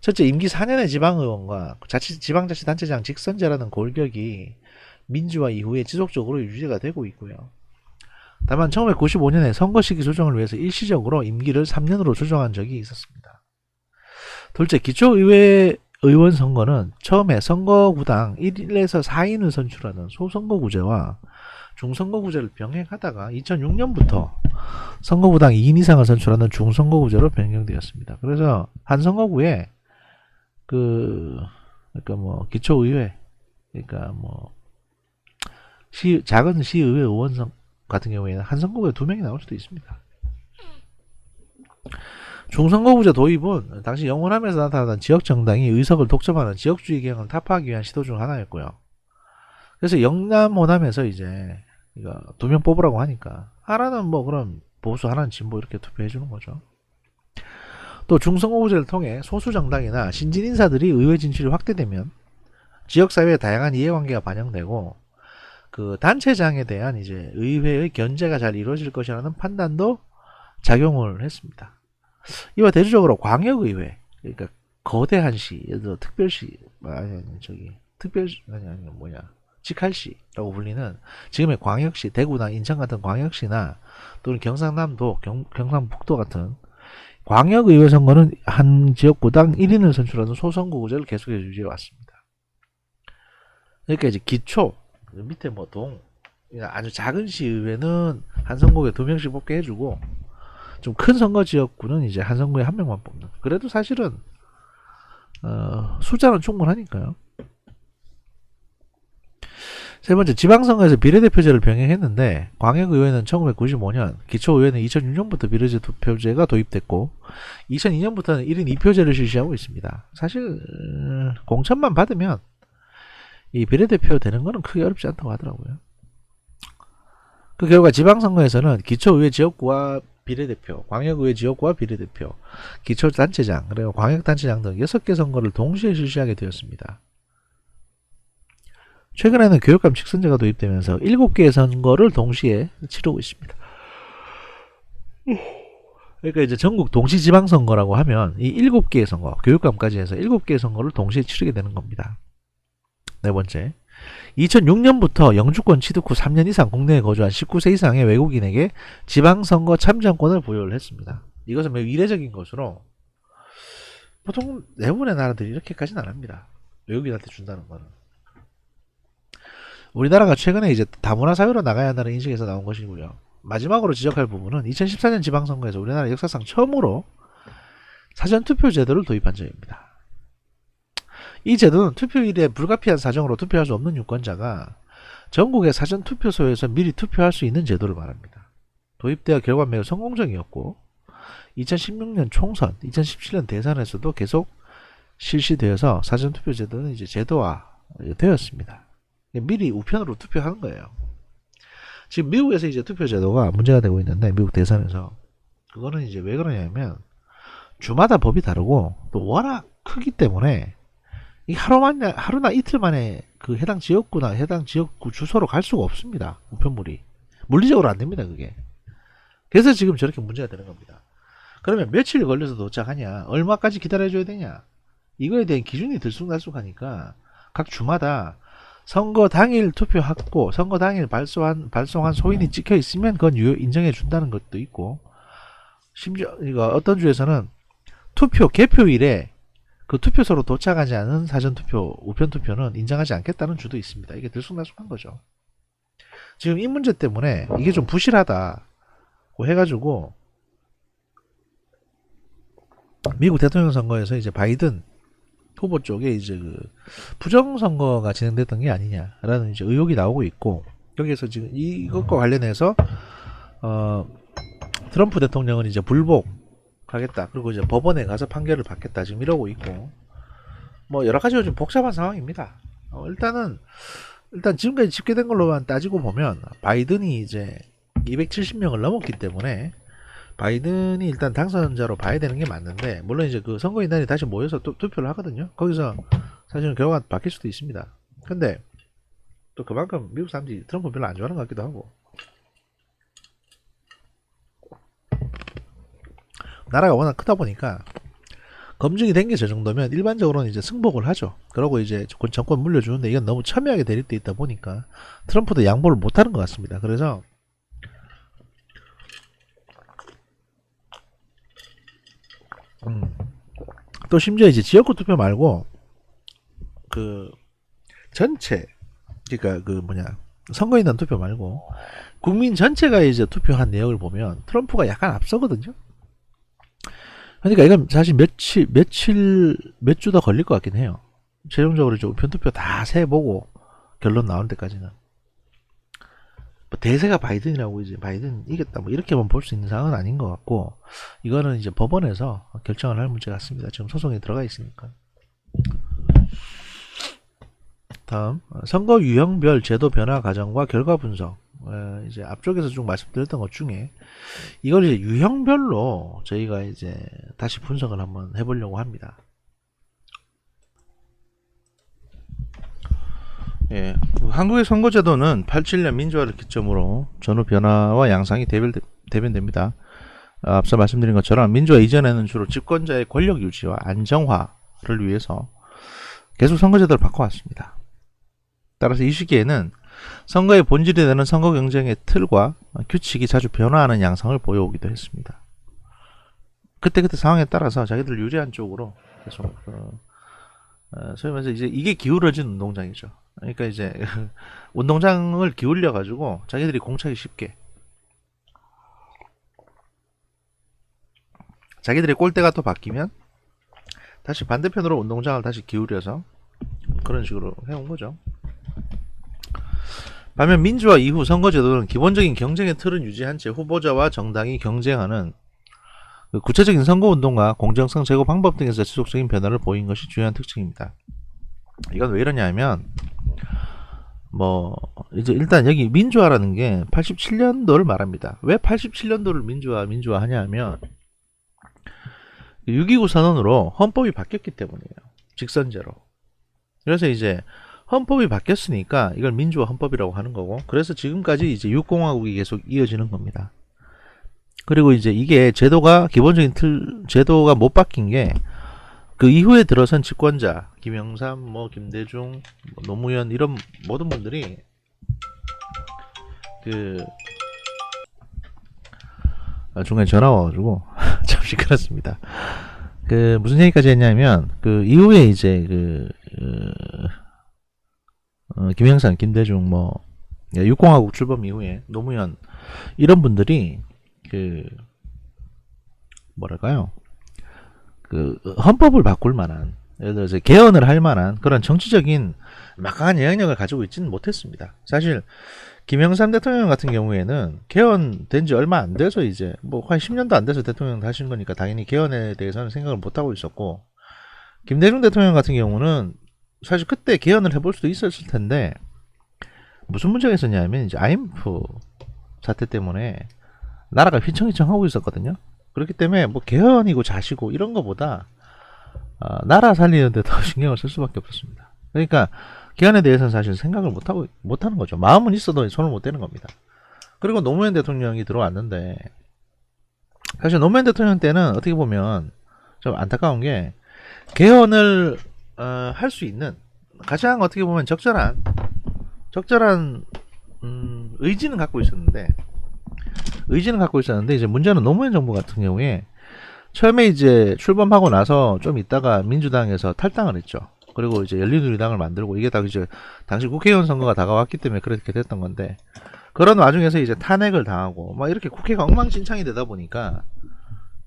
첫째, 임기 4년의 지방의원과 지방자치단체장 직선제라는 골격이 민주화 이후에 지속적으로 유지가 되고 있고요. 다만 1995년에 선거 시기 조정을 위해서 일시적으로 임기를 3년으로 조정한 적이 있었습니다. 둘째, 기초의회 의원 선거는 처음에 선거구당 1에서 4인을 선출하는 소선거구제와 중선거구제를 병행하다가 2006년부터 선거구당 2인 이상을 선출하는 중선거구제로 변경되었습니다. 그래서 한 선거구에 그러니까 뭐 기초의회, 그러니까 뭐 작은 시의회 의원 같은 경우에는 한 선거구에 2명이 나올 수도 있습니다. 중선거구제 도입은 당시 영원하면서 나타나던 지역정당이 의석을 독점하는 지역주의 개혁을 타파하기 위한 시도 중 하나였고요. 그래서 영남 호남에서 이제 이거 2명 뽑으라고 하니까 하나는 뭐 그럼 보수, 하나는 진보 이렇게 투표해 주는 거죠. 또 중선거구제를 통해 소수 정당이나 신진 인사들이 의회 진출이 확대되면 지역사회의 다양한 이해관계가 반영되고 그 단체장에 대한 이제 의회의 견제가 잘 이루어질 것이라는 판단도 작용을 했습니다. 이와 대조적으로 광역의회, 그러니까 거대한 시, 예를 들어 특별시, 직할시라고 불리는 지금의 광역시, 대구나 인천 같은 광역시나 또는 경상남도, 경상북도 같은 광역의회 선거는 한 지역구당 1인을 선출하는 소선거구제를 계속해서 유지해 왔습니다. 그러니까 이제 기초, 밑에 뭐 아주 작은 시의회는 한 선거구에 2명씩 뽑게 해주고 좀 큰 선거 지역구는 이제 한 선거에 1명만 뽑는. 그래도 사실은 숫자는 충분하니까요. 세 번째, 지방선거에서 비례대표제를 병행했는데 광역의회는 1995년, 기초의회는 2006년부터 비례대표제가 도입됐고 2002년부터는 1인 2표제를 실시하고 있습니다. 사실 공천만 받으면 이 비례대표 되는 거는 크게 어렵지 않다고 하더라고요. 그 결과 지방선거에서는 기초의회 지역구와 비례대표, 광역의회 지역구와 비례대표, 기초단체장, 그리고 광역단체장 등 6개 선거를 동시에 실시하게 되었습니다. 최근에는 교육감 직선제가 도입되면서 7개의 선거를 동시에 치르고 있습니다. 그러니까 이제 전국 동시지방선거라고 하면 이 7개의 선거, 교육감까지 해서 7개의 선거를 동시에 치르게 되는 겁니다. 네 번째, 2006년부터 영주권 취득 후 3년 이상 국내에 거주한 19세 이상의 외국인에게 지방선거 참정권을 부여를 했습니다. 이것은 매우 이례적인 것으로 보통 대부분의 나라들이 이렇게까지는 안 합니다. 외국인한테 준다는 거는. 우리나라가 최근에 이제 다문화 사회로 나가야 한다는 인식에서 나온 것이고요. 마지막으로 지적할 부분은 2014년 지방선거에서 우리나라 역사상 처음으로 사전투표 제도를 도입한 점입니다. 이 제도는 투표일에 불가피한 사정으로 투표할 수 없는 유권자가 전국의 사전투표소에서 미리 투표할 수 있는 제도를 말합니다. 도입되어 결과 매우 성공적이었고 2016년 총선, 2017년 대선에서도 계속 실시되어서 사전투표 제도는 이제 제도화되었습니다. 미리 우편으로 투표하는 거예요. 지금 미국에서 이제 투표 제도가 문제가 되고 있는데, 미국 대선에서 그거는 이제 왜 그러냐면 주마다 법이 다르고 또 워낙 크기 때문에 이 하루나 이틀 만에 그 해당 지역구나 해당 지역구 주소로 갈 수가 없습니다. 우편물이 물리적으로 안 됩니다. 그게. 그래서 지금 저렇게 문제가 되는 겁니다. 그러면 며칠 걸려서 도착하냐, 얼마까지 기다려줘야 되냐, 이거에 대한 기준이 들쑥날쑥하니까 각 주마다 선거 당일 투표하고 선거 당일 발송한 소인이 찍혀 있으면 그건 인정해 준다는 것도 있고, 심지어 이거 어떤 주에서는 투표 개표일에 그 투표소로 도착하지 않은 사전투표, 우편투표는 인정하지 않겠다는 주도 있습니다. 이게 들쑥날쑥한 거죠. 지금 이 문제 때문에 이게 좀 부실하다고 해가지고 미국 대통령 선거에서 이제 바이든 후보 쪽에 이제 그 부정선거가 진행됐던 게 아니냐라는 이제 의혹이 나오고 있고, 여기에서 지금 이것과 관련해서 트럼프 대통령은 이제 불복하겠다, 그리고 이제 법원에 가서 판결을 받겠다 지금 이러고 있고, 뭐 여러 가지로 좀 복잡한 상황입니다. 일단 지금까지 집계된 걸로만 따지고 보면 바이든이 이제 270명을 넘었기 때문에 바이든이 일단 당선자로 봐야 되는 게 맞는데, 물론 이제 그 선거인단이 다시 모여서 또 투표를 하거든요. 거기서 사실은 결과가 바뀔 수도 있습니다. 근데 또 그만큼 미국 사람들이 트럼프 별로 안 좋아하는 것 같기도 하고, 나라가 워낙 크다 보니까 검증이 된 게 저 정도면 일반적으로는 이제 승복을 하죠. 그러고 이제 정권 물려주는데 이건 너무 첨예하게 대립돼 있다 보니까 트럼프도 양보를 못하는 것 같습니다. 그래서 또 심지어 이제 지역구 투표 말고 그 전체, 그러니까 그 선거인단 투표 말고 국민 전체가 이제 투표한 내역을 보면 트럼프가 약간 앞서거든요. 그러니까 이건 사실 몇 주 더 걸릴 것 같긴 해요. 최종적으로 이제 우편 투표 다 세보고 결론 나올 때까지는. 뭐 대세가 바이든이라고 이제 바이든 이겼다 뭐 이렇게만 볼 수 있는 상황은 아닌 것 같고, 이거는 이제 법원에서 결정을 할 문제 같습니다. 지금 소송에 들어가 있으니까. 다음, 선거 유형별 제도 변화 과정과 결과 분석. 이제 앞쪽에서 쭉 말씀드렸던 것 중에 이걸 이제 유형별로 저희가 이제 다시 분석을 한번 해보려고 합니다. 예, 한국의 선거제도는 87년 민주화를 기점으로 전후 변화와 양상이 대변됩니다. 앞서 말씀드린 것처럼 민주화 이전에는 주로 집권자의 권력 유지와 안정화를 위해서 계속 선거제도를 바꿔왔습니다. 따라서 이 시기에는 선거의 본질이 되는 선거 경쟁의 틀과 규칙이 자주 변화하는 양상을 보여오기도 했습니다. 그때그때 상황에 따라서 자기들 유리한 쪽으로 계속 소위 말해서 이제 이게 기울어진 운동장이죠. 그러니까 이제 운동장을 기울여 가지고 자기들이 공차기 쉽게, 자기들의 꼴대가 또 바뀌면 다시 반대편으로 운동장을 다시 기울여서 그런 식으로 해온 거죠. 반면 민주화 이후 선거제도는 기본적인 경쟁의 틀은 유지한 채 후보자와 정당이 경쟁하는 구체적인 선거운동과 공정성 제고 방법 등에서 지속적인 변화를 보인 것이 중요한 특징입니다. 이건 왜 이러냐 하면 이제 일단 여기 민주화라는 게 87년도를 말합니다. 왜 87년도를 민주화 하냐 하면 6.29 선언으로 헌법이 바뀌었기 때문이에요. 직선제로. 그래서 이제 헌법이 바뀌었으니까 이걸 민주화 헌법이라고 하는 거고, 그래서 지금까지 이제 육공화국이 계속 이어지는 겁니다. 그리고 이제 이게 제도가 기본적인 제도가 못 바뀐 게 그 이후에 들어선 집권자 김영삼, 뭐 김대중, 뭐 노무현 이런 모든 분들이 그 중간에 전화 와가지고 참 시끄럽습니다. 그 무슨 얘기까지 했냐면 그 이후에 이제 김영삼, 김대중 뭐 6공화국 출범 이후에 노무현 이런 분들이 그 뭐랄까요? 그 헌법을 바꿀 만한, 예를 들어서 개헌을 할 만한 그런 정치적인 막강한 영향력을 가지고 있지는 못했습니다. 사실 김영삼 대통령 같은 경우에는 개헌된 지 얼마 안 돼서 이제 뭐 한 10년도 안 돼서 대통령 하신 거니까 당연히 개헌에 대해서는 생각을 못 하고 있었고, 김대중 대통령 같은 경우는 사실 그때 개헌을 해볼 수도 있었을 텐데 무슨 문제가 있었냐면 이제 IMF 사태 때문에 나라가 휘청휘청하고 있었거든요. 그렇기 때문에 뭐 개헌이고 자시고 이런 거보다 나라 살리는데 더 신경을 쓸 수밖에 없었습니다. 그러니까 개헌에 대해서는 사실 생각을 못하는 거죠. 마음은 있어도 손을 못 대는 겁니다. 그리고 노무현 대통령이 들어왔는데 사실 노무현 대통령 때는 어떻게 보면 좀 안타까운 게 개헌을 할 수 있는 가장 어떻게 보면 적절한 의지는 갖고 있었는데 이제 문제는 노무현 정부 같은 경우에 처음에 이제 출범하고 나서 좀 있다가 민주당에서 탈당을 했죠. 그리고 이제 열린우리당을 만들고, 이게 다 이제 당시 국회의원 선거가 다가왔기 때문에 그렇게 됐던 건데, 그런 와중에서 이제 탄핵을 당하고 막 이렇게 국회가 엉망진창이 되다 보니까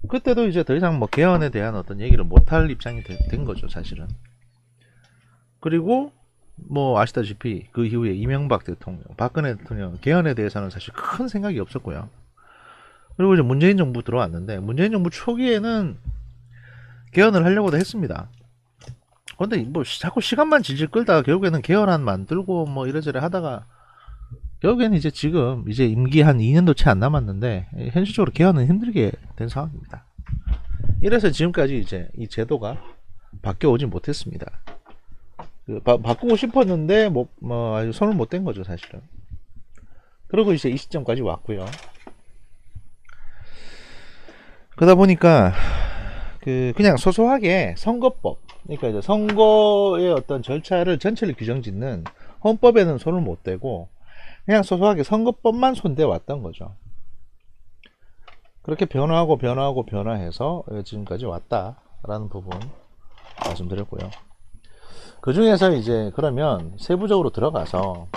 그때도 이제 더 이상 뭐 개헌에 대한 어떤 얘기를 못할 입장이 된 거죠, 사실은. 그리고 뭐 아시다시피 그 이후에 이명박 대통령, 박근혜 대통령 개헌에 대해서는 사실 큰 생각이 없었고요. 그리고 이제 문재인 정부 들어왔는데 문재인 정부 초기에는 개헌을 하려고도 했습니다. 그런데 뭐 자꾸 시간만 질질 끌다가 결국에는 개헌안 만들고 뭐 이래저래 하다가 결국에는 이제 지금 이제 임기 한 2년도 채 안 남았는데 현실적으로 개헌은 힘들게 된 상황입니다. 이래서 지금까지 이제 이 제도가 바뀌어 오진 못했습니다. 바꾸고 싶었는데 뭐 아주 손을 못 댄 거죠, 사실은. 그리고 이제 이 시점까지 왔고요. 그러다 보니까 그냥 소소하게 선거법, 그러니까 이제 선거의 어떤 절차를 전체를 규정짓는 헌법에는 손을 못 대고 그냥 소소하게 선거법만 손대 왔던 거죠. 그렇게 변화해서 지금까지 왔다라는 부분 말씀드렸고요. 그 중에서 이제 그러면 세부적으로 들어가서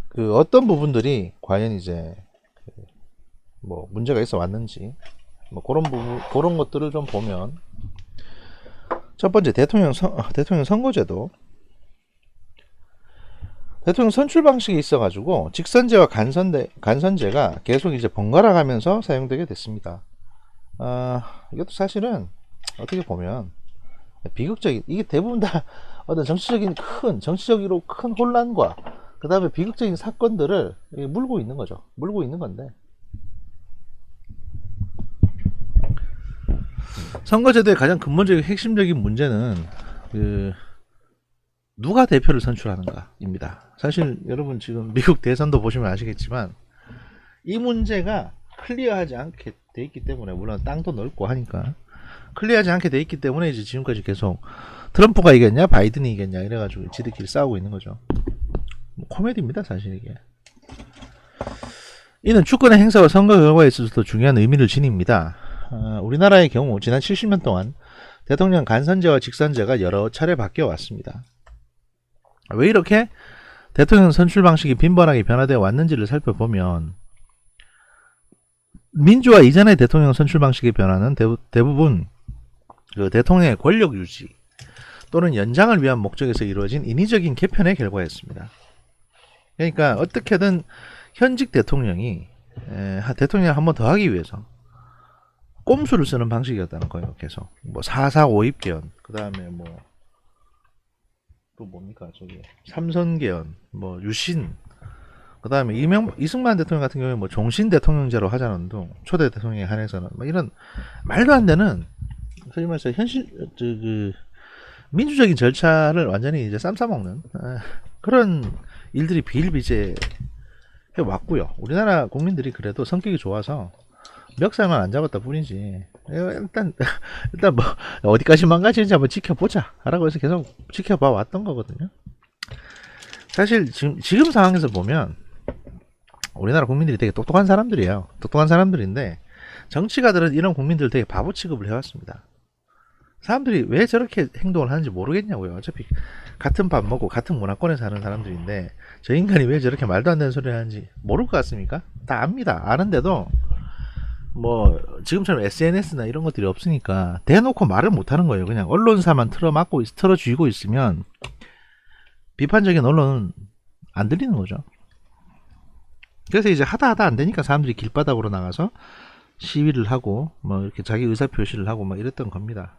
그 어떤 부분들이 과연 이제 뭐 문제가 있어 왔는지 뭐 그런 것들을 좀 보면, 첫 번째 대통령 선거제도, 대통령 선출 방식이 있어가지고 직선제와 간선제가 계속 이제 번갈아 가면서 사용되게 됐습니다. 이것도 사실은 어떻게 보면 비극적인, 이게 대부분 다 어떤 정치적으로 큰 혼란과 그 다음에 비극적인 사건들을 물고 있는 거죠. 물고 있는 건데, 선거제도의 가장 근본적인 핵심적인 문제는 누가 대표를 선출하는가입니다. 사실 여러분 지금 미국 대선도 보시면 아시겠지만 이 문제가 클리어하지 않게 돼 있기 때문에, 물론 땅도 넓고 하니까 클리어하지 않게 돼 있기 때문에 이제 지금까지 계속 트럼프가 이겼냐 바이든이 이겼냐 이래가지고 지들끼리 싸우고 있는 거죠. 코미디입니다, 사실 이게. 이는 주권의 행사와 선거 결과에 있어서도 중요한 의미를 지닙니다. 우리나라의 경우 지난 70년 동안 대통령 간선제와 직선제가 여러 차례 바뀌어 왔습니다. 왜 이렇게 대통령 선출 방식이 빈번하게 변화되어 왔는지를 살펴보면, 민주화 이전의 대통령 선출 방식의 변화는 대부분 그 대통령의 권력 유지 또는 연장을 위한 목적에서 이루어진 인위적인 개편의 결과였습니다. 그러니까 어떻게든 현직 대통령이 대통령을 한 번 더 하기 위해서 꼼수를 쓰는 방식이었다는 거예요. 계속 뭐 4.4 5.입 개헌, 그 다음에 뭐 또 뭡니까 저기 삼선계연, 뭐 유신, 그다음에 이승만 대통령 같은 경우에 뭐 종신 대통령제로 하자는 등 초대 대통령에 한해서는 뭐 이런 말도 안 되는 소위 말해서 현실 그 민주적인 절차를 완전히 이제 쌈 싸먹는 그런 일들이 비일비재 해 왔고요. 우리나라 국민들이 그래도 성격이 좋아서 멱살만 안 잡았다 뿐이지. 일단 뭐 어디까지 망가지는지 한번 지켜보자라고 해서 계속 지켜봐 왔던 거거든요. 사실 지금 상황에서 보면 우리나라 국민들이 되게 똑똑한 사람들이에요. 똑똑한 사람들인데 정치가들은 이런 국민들 되게 바보 취급을 해왔습니다. 사람들이 왜 저렇게 행동을 하는지 모르겠냐고요. 어차피 같은 밥 먹고 같은 문화권에 사는 사람들인데 저 인간이 왜 저렇게 말도 안 되는 소리를 하는지 모를 것 같습니까? 다 압니다. 아는데도 뭐 지금처럼 SNS나 이런 것들이 없으니까 대놓고 말을 못하는 거예요. 그냥 언론사만 틀어주고 있으면 비판적인 언론은 안 들리는 거죠. 그래서 이제 하다 안 되니까 사람들이 길바닥으로 나가서 시위를 하고 뭐 이렇게 자기 의사 표시를 하고 막 이랬던 겁니다.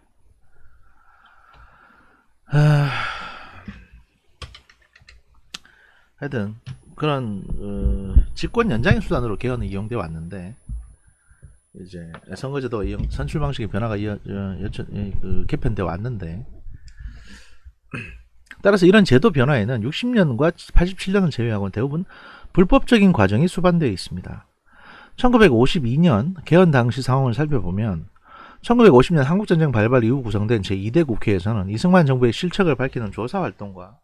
하여튼 그런 집권 연장의 수단으로 개헌이 이용돼 왔는데 이제 선거제도 선출 방식의 변화가 개편돼 왔는데 따라서 이런 제도 변화에는 60년과 87년을 제외하고는 대부분 불법적인 과정이 수반되어 있습니다. 1952년 개헌 당시 상황을 살펴보면 1950년 한국전쟁 발발 이후 구성된 제2대 국회에서는 이승만 정부의 실책을 밝히는 조사활동과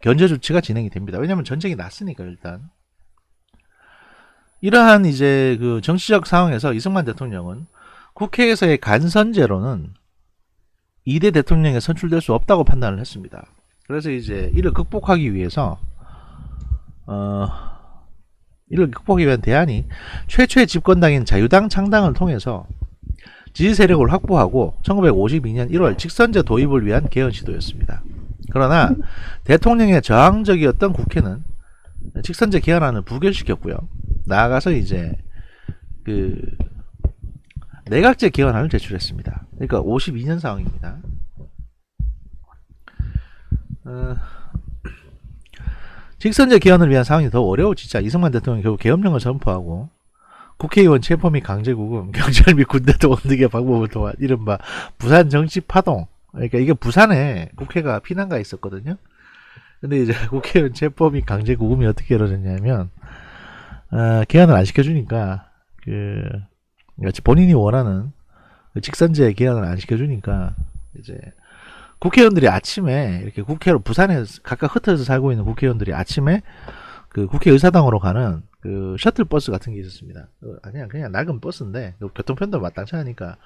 견제 조치가 진행이 됩니다. 왜냐하면 전쟁이 났으니까 일단. 이러한 이제 그 정치적 상황에서 이승만 대통령은 국회에서의 간선제로는 2대 대통령에 선출될 수 없다고 판단을 했습니다. 그래서 이제 이를 극복하기 위해서 이를 극복하기 위한 대안이 최초의 집권당인 자유당 창당을 통해서 지지 세력을 확보하고 1952년 1월 직선제 도입을 위한 개헌 시도였습니다. 그러나 대통령의 저항적이었던 국회는 직선제 개헌안을 부결시켰고요. 나아가서 이제 그 내각제 개헌안을 제출했습니다. 그러니까 52년 상황입니다. 직선제 개헌을 위한 상황이 더 어려워지자 이승만 대통령이 결국 계엄령을 선포하고 국회의원 체포 및 강제구금, 경찰 및 군대 동원 등의 방법을 통한 이른바 부산 정치 파동. 그러니까 이게 부산에 국회가 피난가 있었거든요. 근데 이제 국회의원 체포 및 강제구금이 어떻게 이루어졌냐면 개헌을 안 시켜주니까 본인이 원하는 직선제 개헌을 안 시켜주니까 이제 국회의원들이 아침에 이렇게 국회로 부산에 각각 흩어져 살고 있는 국회의원들이 아침에 그 국회의사당으로 가는 그 셔틀 버스 같은 게 있었습니다. 그냥 낡은 버스인데 교통편도 마땅치 않으니까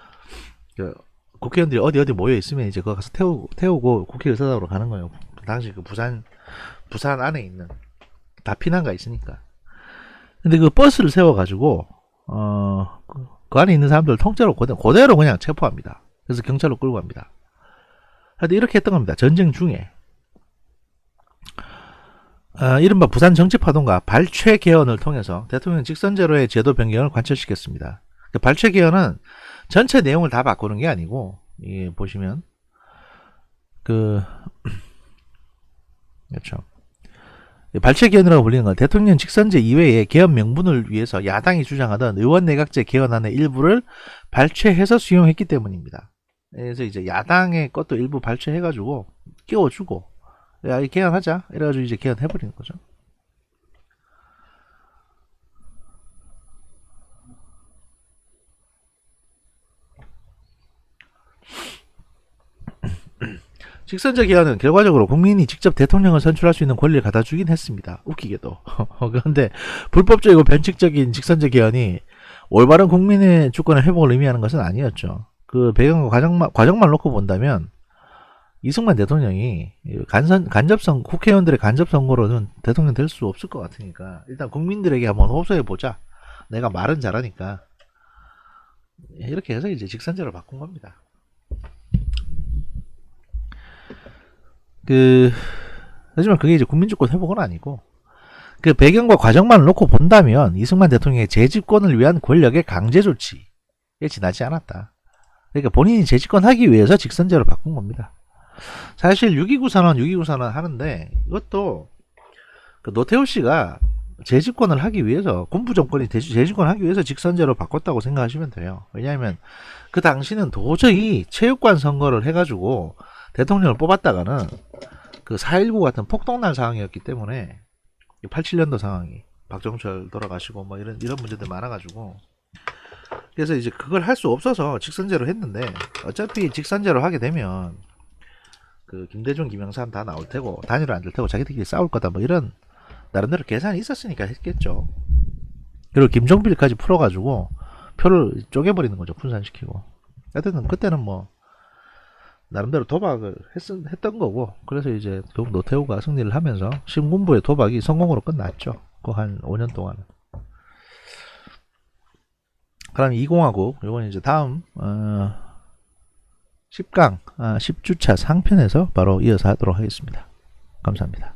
그 국회의원들이 어디 모여 있으면 이제 거기 가서 태우고 국회의사당으로 가는 거예요. 당시 그 부산 안에 있는 다 피난가 있으니까. 근데 그 버스를 세워가지고 그 안에 있는 사람들 통째로 그대로 그냥 체포합니다. 그래서 경찰로 끌고 갑니다. 하여튼 이렇게 했던 겁니다. 전쟁 중에. 이른바 부산 정치파동과 발췌 개헌을 통해서 대통령 직선제로의 제도 변경을 관철시켰습니다. 그 발췌 개헌은 전체 내용을 다 바꾸는 게 아니고, 보시면, 그렇죠. 발췌 개헌이라고 불리는 건 대통령 직선제 이외에 개헌 명분을 위해서 야당이 주장하던 의원 내각제 개헌안의 일부를 발췌해서 수용했기 때문입니다. 그래서 이제 야당의 것도 일부 발췌해가지고 끼워주고, 야, 이 개헌하자. 이래가지고 이제 개헌해버리는 거죠. 직선제 개헌은 결과적으로 국민이 직접 대통령을 선출할 수 있는 권리를 갖다 주긴 했습니다. 웃기게도. 그런데 불법적이고 변칙적인 직선제 개헌이 올바른 국민의 주권의 회복을 의미하는 것은 아니었죠. 그 배경과 과정만 놓고 본다면 이승만 대통령이 간접성 국회의원들의 간접 선거로는 대통령 될 수 없을 것 같으니까 일단 국민들에게 한번 호소해 보자. 내가 말은 잘하니까 이렇게 해서 이제 직선제로 바꾼 겁니다. 하지만 그게 이제 국민주권 회복은 아니고 그 배경과 과정만 놓고 본다면 이승만 대통령의 재집권을 위한 권력의 강제 조치에 지나지 않았다. 그러니까 본인이 재집권하기 위해서 직선제로 바꾼 겁니다. 사실 6.29 선언, 6.29 선언 하는데 이것도 그 노태우 씨가 재집권을 하기 위해서 군부 정권이 재집권을 하기 위해서 직선제로 바꿨다고 생각하시면 돼요. 왜냐하면 그 당시는 도저히 체육관 선거를 해가지고 대통령을 뽑았다가는 그 4.19 같은 폭동날 상황이었기 때문에 87년도 상황이 박정철 돌아가시고 뭐 이런 문제들 많아가지고 그래서 이제 그걸 할 수 없어서 직선제로 했는데 어차피 직선제로 하게 되면 그 김대중, 김영삼 다 나올 테고 단일화 안 될 테고 자기들끼리 싸울 거다 뭐 이런 나름대로 계산이 있었으니까 했겠죠. 그리고 김종필까지 풀어가지고 표를 쪼개버리는 거죠. 분산시키고. 하여튼 그때는 뭐 나름대로 도박을 했던 거고 그래서 이제 결국 노태우가 승리를 하면서 신군부의 도박이 성공으로 끝났죠. 그 한 5년 동안. 그럼 20하고 요건 이제 다음 10강 10주차 상편에서 바로 이어서 하도록 하겠습니다. 감사합니다.